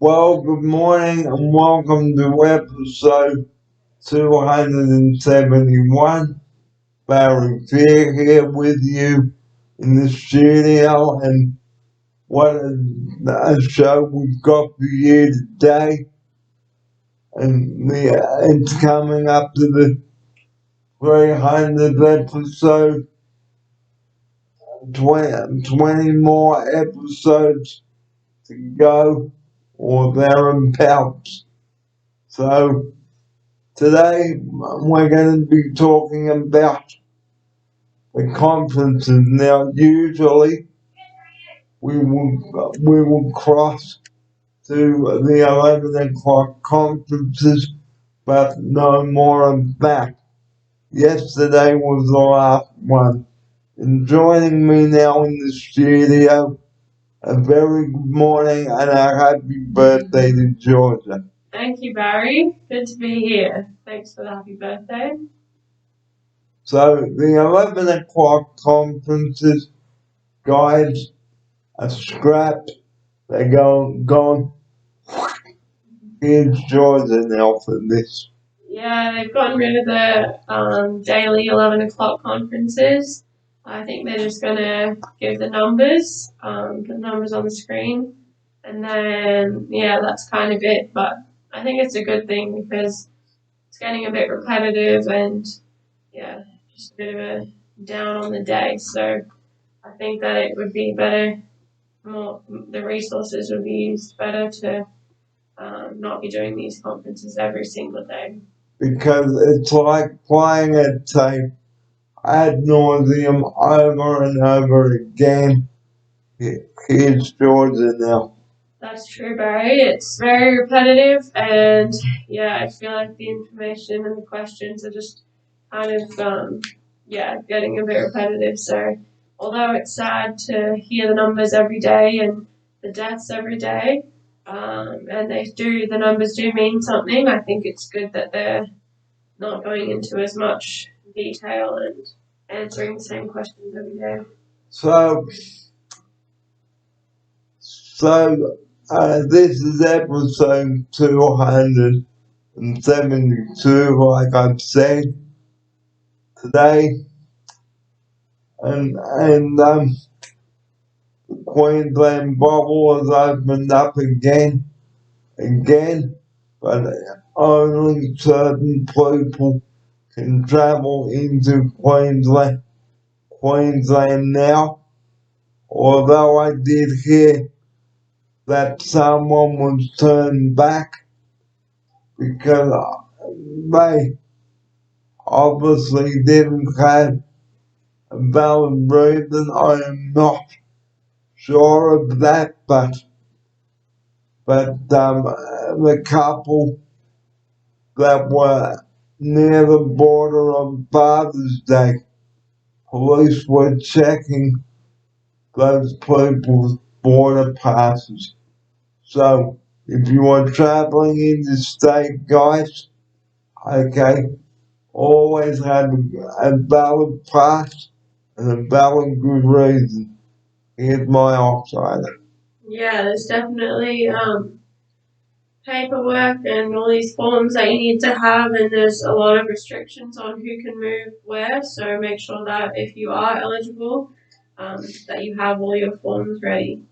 Well, good morning and welcome to episode 271. Barry Fear here with you in the studio, and what a show we've got for you today. And it's coming up to the 300th episode, 20 more episodes to go, or thereabouts. So, today we're going to be talking about the conferences. Now, usually we will cross to the 11 o'clock conferences, but no more of that. Yesterday was the last one. And joining me now in the studio, a very good morning and a happy birthday to Georgia. Thank you, Barry. Good to be here. Thanks for the happy birthday. So the 11 o'clock conferences, guys, are scrapped. They're gone. Here's Georgia now for this. Yeah, they've gotten rid of the daily 11 o'clock conferences. I think they're just going to give the numbers, put the numbers on the screen. And then, yeah, that's kind of it. But I think it's a good thing because it's getting a bit repetitive and, yeah, just a bit of a down on the day. So I think that it would be better, the resources would be used better to not be doing these conferences every single day. Because it's like playing a tape ad nauseum over and over again. Here's Georgia now. That's true, Barry. It's very repetitive, and yeah, I feel like the information and the questions are just kind of, getting a bit repetitive. So, although it's sad to hear the numbers every day and the deaths every day, and the numbers do mean something, I think it's good that they're not going into as much detail and answering the same questions every day. So this is episode 272, like I've said today, and the Queensland bubble has opened up again, but only certain people can travel into Queensland now. Although I did hear that someone was turned back because they obviously didn't have a valid reason. I am not sure of that, but the couple that were near the border on Father's Day, police were checking those people's border passes. So if you are traveling interstate, guys, okay, always have a valid pass and a valid good reason. Here's my outsider. Yeah, there's definitely paperwork and all these forms that you need to have, and there's a lot of restrictions on who can move where. So make sure that if you are eligible, that you have all your forms ready.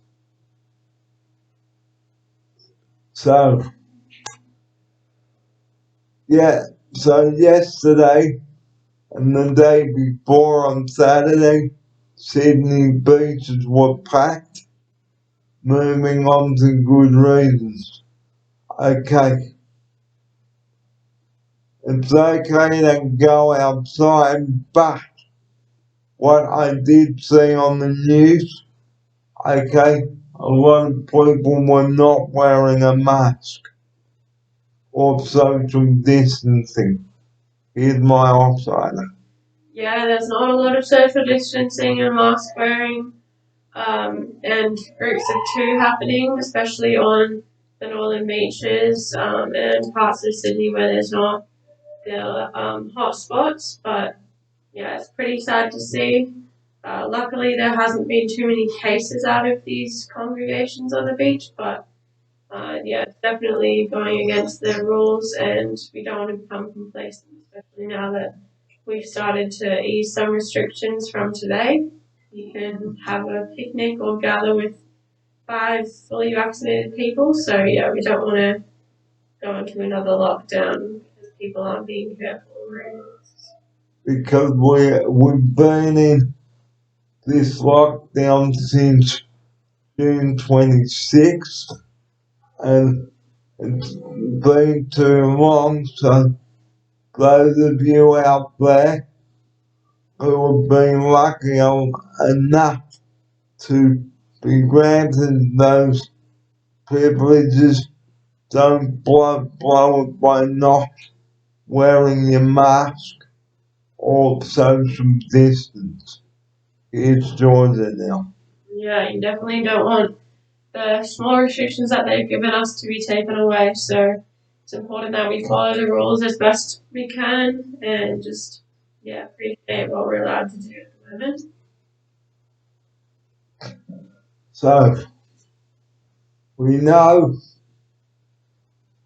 So yesterday and the day before on Saturday, Sydney beaches were packed. Moving on to good reasons. Okay. It's okay to go outside, but what I did see on the news, okay, a lot of people were not wearing a mask or social distancing. Here's my outsider. Yeah, there's not a lot of social distancing and mask wearing, and groups of two happening, especially on the northern beaches and parts of Sydney where there's not the hot spots. But yeah, it's pretty sad to see. Luckily, there hasn't been too many cases out of these congregations on the beach, but Yeah, it's definitely going against the rules, and we don't want to become complacent, especially now that we've started to ease some restrictions from today. You can have a picnic or gather with 5 fully vaccinated people, so yeah, we don't want to go into another lockdown because people aren't being careful. because we've been in this lockdown since June 26th, and it's been too long, so those of you out there who have been lucky enough to be granted those privileges, don't blow it by not wearing your mask or social distance. Here's Georgia now. Yeah, you definitely don't want the small restrictions that they've given us to be taken away. So it's important that we follow the rules as best we can and just, yeah, appreciate what we're allowed to do at the moment. So we know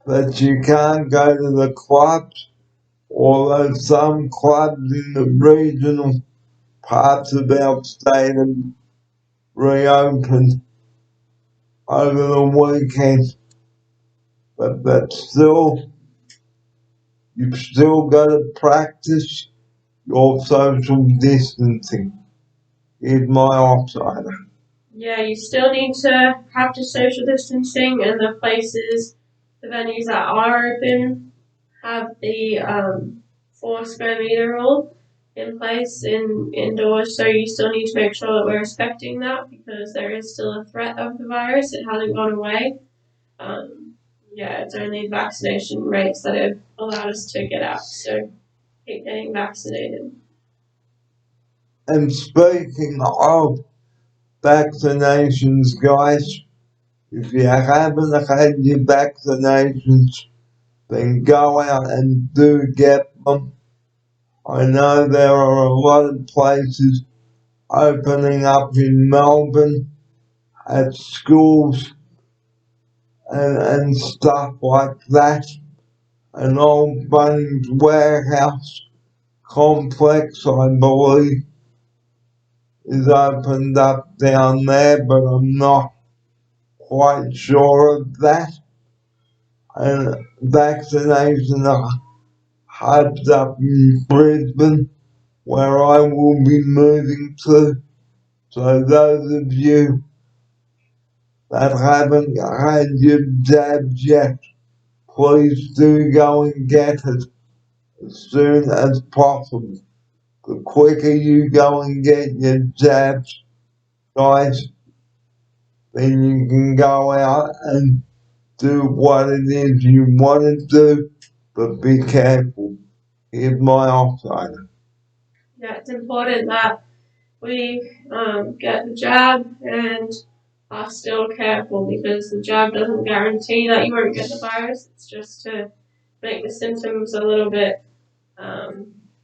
that you can't go to the clubs, although some clubs in the regional parts of our state have reopened over the weekend. But still, you've still got to practice your social distancing. Here's my offsider. Yeah, you still need to practice social distancing, and the places, the venues that are open have the 4 square meter rule in place in indoors. So you still need to make sure that we're respecting that because there is still a threat of the virus. It hasn't gone away. Yeah, it's only vaccination rates that have allowed us to get out. So keep getting vaccinated. And speaking of vaccinations, guys, if you haven't had your vaccinations, then go out and do get them. I know there are a lot of places opening up in Melbourne at schools and stuff like that. An old Bunnings warehouse complex, I believe, is opened up down there, but I'm not quite sure of that. And vaccination hubs up in Brisbane, where I will be moving to. So those of you that haven't had your jabs yet, please do go and get it as soon as possible. The quicker you go and get your jabs, guys, then you can go out and do what it is you want to do, but be careful. Here's my offsider. Yeah, it's important that we get the jab and are still careful because the jab doesn't guarantee that you won't get the virus. It's just to make the symptoms a little bit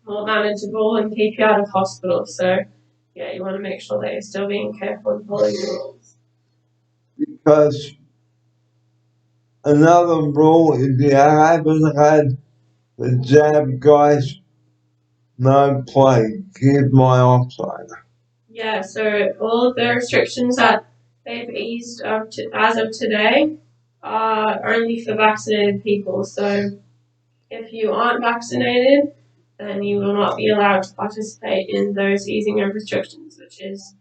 more manageable and keep you out of hospital. So, yeah, you want to make sure that you're still being careful and following the rules. Because another rule, if you haven't had the jab, guys, no play. Here's my offsider. Yeah, so all of the restrictions that they've eased up to, as of today are only for vaccinated people. So if you aren't vaccinated, then you will not be allowed to participate in those easing of restrictions, which is,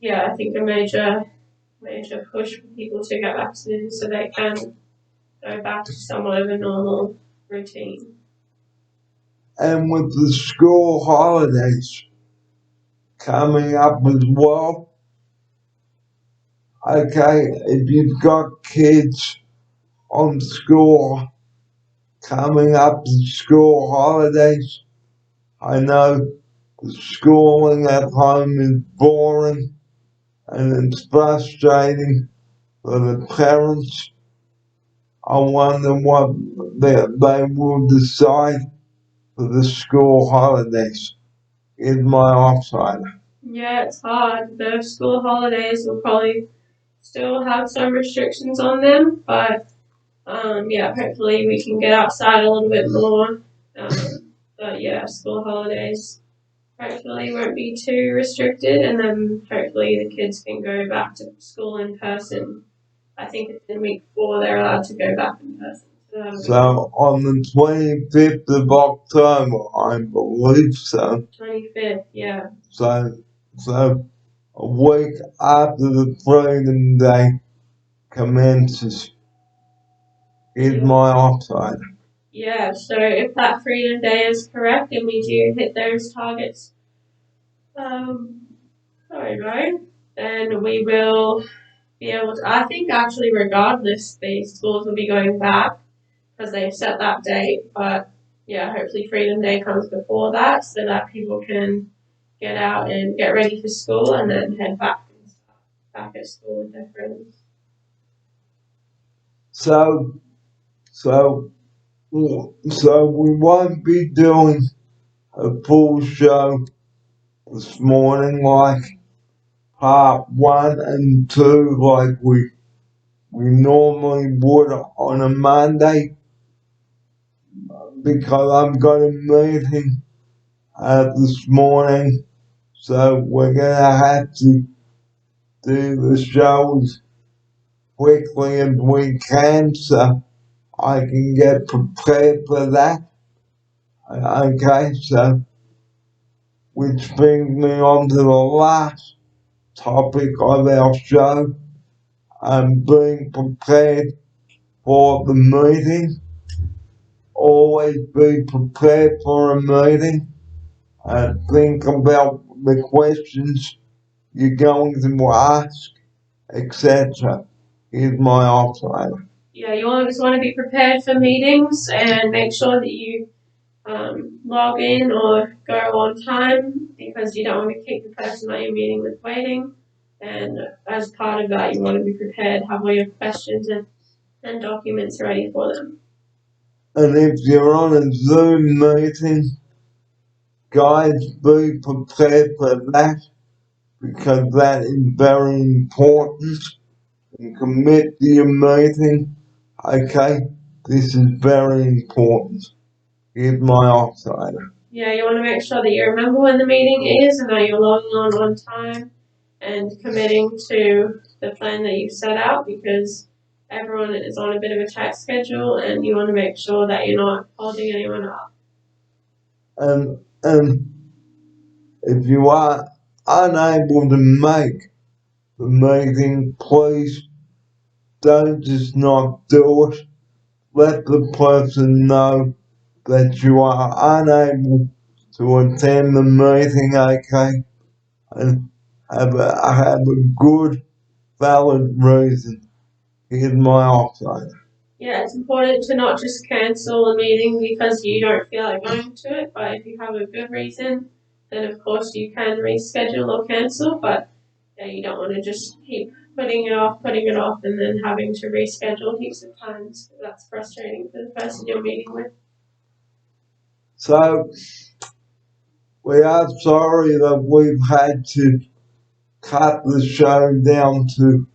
yeah, I think a major push for people to get vaccinated so they can go back to somewhat of a normal routine. And with the school holidays coming up as well, okay, if you've got kids on school coming up to school holidays, I know the schooling at home is boring and it's frustrating for the parents. I wonder what they will decide for the school holidays. Is my offsider. Yeah, it's hard. The school holidays will probably still have some restrictions on them, but yeah, hopefully we can get outside a little bit more. But yeah, school holidays hopefully won't be too restricted, and then hopefully the kids can go back to school in person. I think it's in week 4 they're allowed to go back in person. So that'll be So on the 25th of October, I believe so. 25th, yeah. So a week after the Freedom Day commences is my offside. Yeah, so if that Freedom Day is correct and we do hit those targets, then we will be able to, I think actually regardless, the schools will be going back because they've set that date, but yeah, hopefully Freedom Day comes before that so that people can get out and get ready for school and then head back and start back at school with their friends. So we won't be doing a full show this morning like part 1 and 2 like we normally would on a Monday because I'm got a meeting this morning, so we're gonna have to do the shows quickly as we can so I can get prepared for that. Okay, so which brings me on to the last topic of our show. I'm being prepared for the meeting. Always be prepared for a meeting and think about the questions you're going to ask, etc. Here's my offline. Yeah, you always want to be prepared for meetings and make sure that you log in or go on time because you don't want to keep the person that you're meeting with waiting. And as part of that, you want to be prepared, have all your questions and documents ready for them. And if you're on a Zoom meeting, guys, be prepared for that because that is very important. And commit to your meeting. Okay, this is very important. Here's my offside. Yeah, you want to make sure that you remember when the meeting is and that you're logging on time and committing to the plan that you've set out because everyone is on a bit of a tight schedule and you want to make sure that you're not holding anyone up. And if you are unable to make the meeting, please don't just not do it. Let the person know that you are unable to attend the meeting, okay? And have a good, valid reason. Here's my offside. Yeah, it's important to not just cancel a meeting because you don't feel like going to it, but if you have a good reason, then of course you can reschedule or cancel, but yeah, you don't want to just keep putting it off, and then having to reschedule heaps of times. That's frustrating for the person you're meeting with. So, we are sorry that we've had to cut the show down to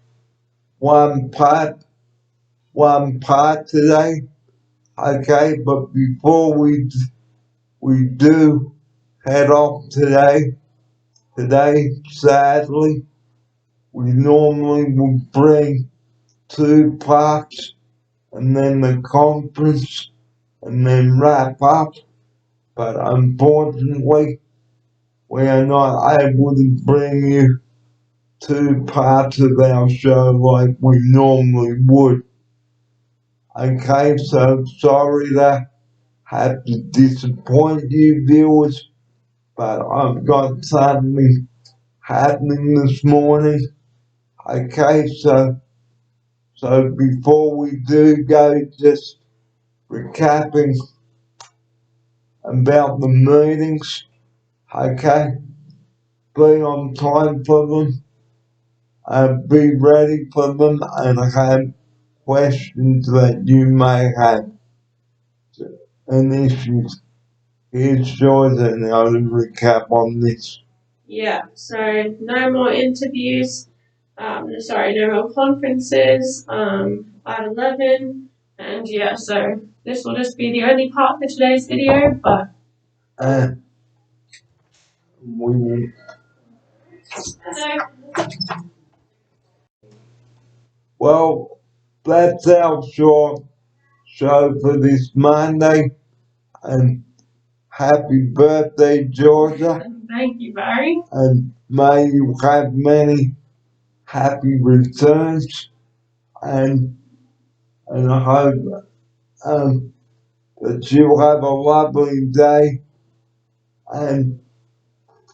one part today. Okay, but before we do head off today, sadly, we normally would bring 2 parts and then the conference and then wrap up. But unfortunately, we are not able to bring you 2 parts of our show like we normally would. Okay, so sorry that I have to disappoint you viewers, but I've got something happening this morning. Okay, so before we do go, just recapping about the meetings. Okay, be on time for them, be ready for them, and have questions that you may have and issues. Here's George, and I'll recap on this. Yeah, so no more interviews. No more conferences at 11. And yeah, so this will just be the only part for today's video, but And we will well, that's our short show for this Monday. And happy birthday, Georgia. Thank you, Barry. And may you have many happy returns. And I hope that you have a lovely day. And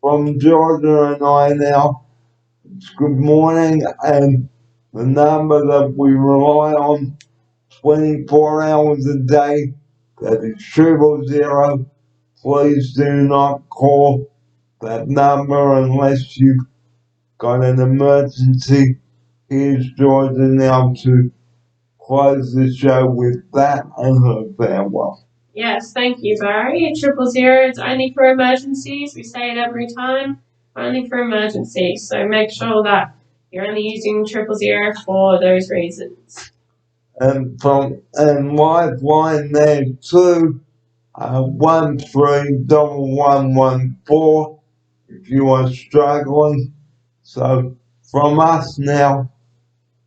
from Georgia and I now, it's good morning. And the number that we rely on 24 hours a day, that is 000. Please do not call that number unless you've got an emergency. Here's Georgia now to close the show with that and her farewell. Yes, thank you, Barry. 000 is only for emergencies. We say it every time, only for emergencies. So make sure that you're only using 000 for those reasons. And Lifeline there too, 131114 if you are struggling. So from us now,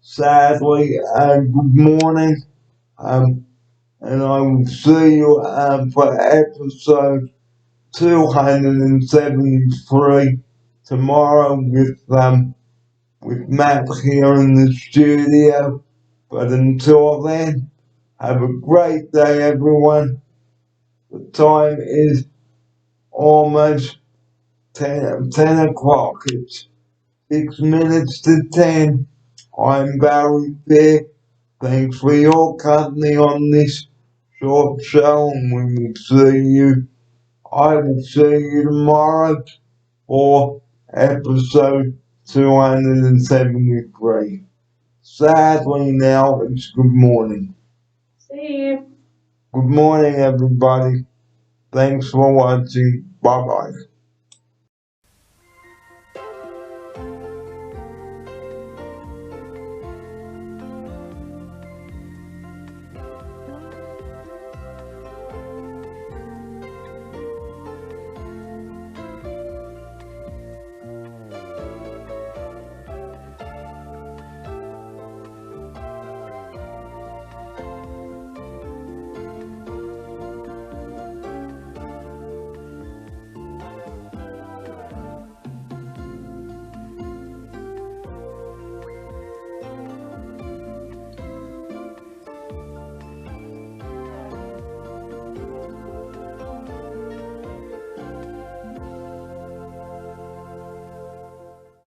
sadly, good morning. And I will see you for episode 273 tomorrow with Matt here in the studio. But until then, have a great day, everyone. The time is almost 10 o'clock. It's 6 minutes to 10. I'm Barry Fair. Thanks for your company on this short show, and I will see you tomorrow for episode 273. Sadly now, it's good morning. See you. Good morning, everybody. Thanks for watching. Bye-bye.